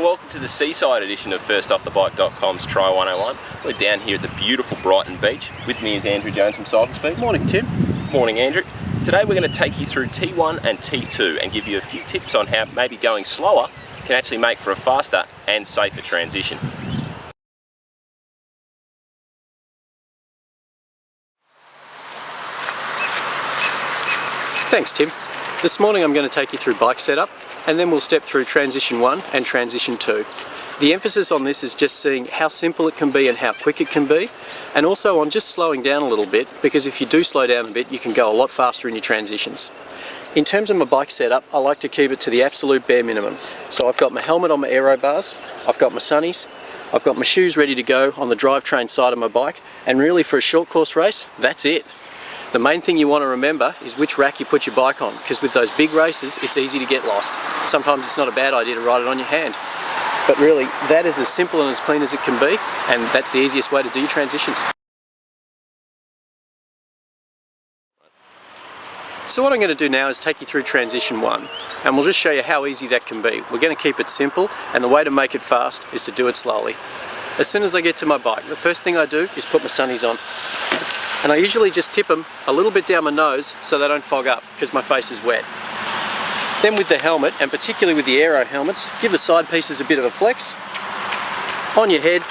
Well, welcome to the seaside edition of firstoffthebike.com's Try 101. We're down here at the beautiful Brighton Beach. With me is Andrew Jones from Cycle Speed. Morning, Tim. Morning, Andrew. Today we're going to take you through T1 and T2 and give you a few tips on how maybe going slower can actually make for a faster and safer transition. Thanks, Tim. This morning I'm going to take you through bike setup, and then we'll step through transition 1 and transition 2. The emphasis on this is just seeing how simple it can be and how quick it can be, and also on just slowing down a little bit, because if you do slow down a bit you can go a lot faster in your transitions. In terms of my bike setup, I like to keep it to the absolute bare minimum. So I've got my helmet on my aero bars, I've got my sunnies, I've got my shoes ready to go on the drivetrain side of my bike, and really for a short course race, that's it. The main thing you want to remember is which rack you put your bike on, because with those big races it's easy to get lost. Sometimes it's not a bad idea to ride it on your hand. But really, that is as simple and as clean as it can be, and that's the easiest way to do your transitions. So what I'm going to do now is take you through transition 1, and we'll just show you how easy that can be. We're going to keep it simple, and the way to make it fast is to do it slowly. As soon as I get to my bike, the first thing I do is put my sunnies on. And I usually just tip them a little bit down my nose so they don't fog up because my face is wet. Then with the helmet, and particularly with the aero helmets, give the side pieces a bit of a flex on your head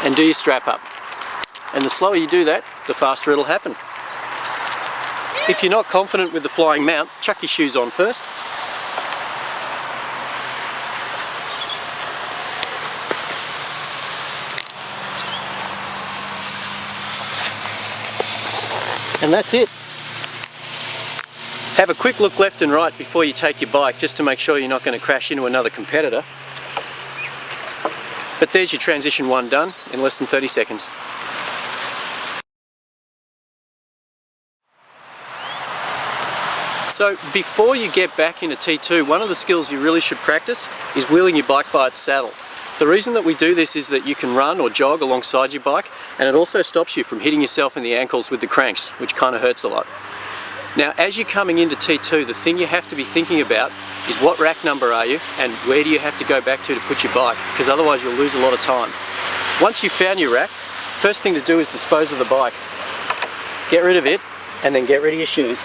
and do your strap up. And the slower you do that, the faster it'll happen. If you're not confident with the flying mount, chuck your shoes on first. And that's it. Have a quick look left and right before you take your bike, just to make sure you're not going to crash into another competitor. But there's your transition 1 done in less than 30 seconds. So before you get back into T2, one of the skills you really should practice is wheeling your bike by its saddle. The reason that we do this is that you can run or jog alongside your bike, and it also stops you from hitting yourself in the ankles with the cranks, which kind of hurts a lot. Now, as you're coming into T2, the thing you have to be thinking about is what rack number are you and where do you have to go back to put your bike, because otherwise you'll lose a lot of time. Once you've found your rack, first thing to do is dispose of the bike. Get rid of it and then get rid of your shoes.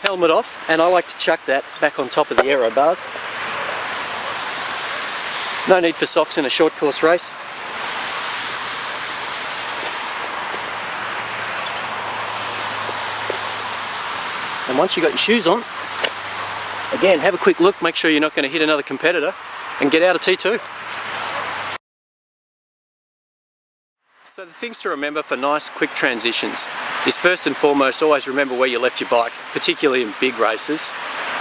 Helmet off, and I like to chuck that back on top of the aero bars. No need for socks in a short course race. And once you've got your shoes on, again, have a quick look, make sure you're not going to hit another competitor, and get out of T2. So the things to remember for nice quick transitions is, first and foremost, always remember where you left your bike, particularly in big races.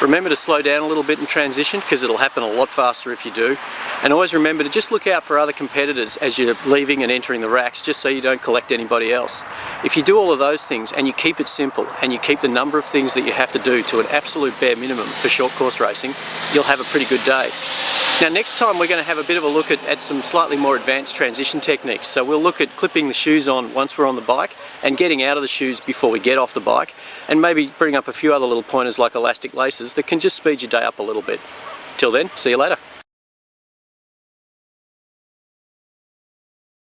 Remember to slow down a little bit in transition, because it'll happen a lot faster if you do. And always remember to just look out for other competitors as you're leaving and entering the racks, just so you don't collect anybody else. If you do all of those things and you keep it simple and you keep the number of things that you have to do to an absolute bare minimum for short course racing, you'll have a pretty good day. Now next time we're going to have a bit of a look at some slightly more advanced transition techniques. So we'll look at clipping the shoes on once we're on the bike and getting out of the shoes before we get off the bike, and maybe bring up a few other little pointers like elastic laces that can just speed your day up a little bit. Till then, see you later.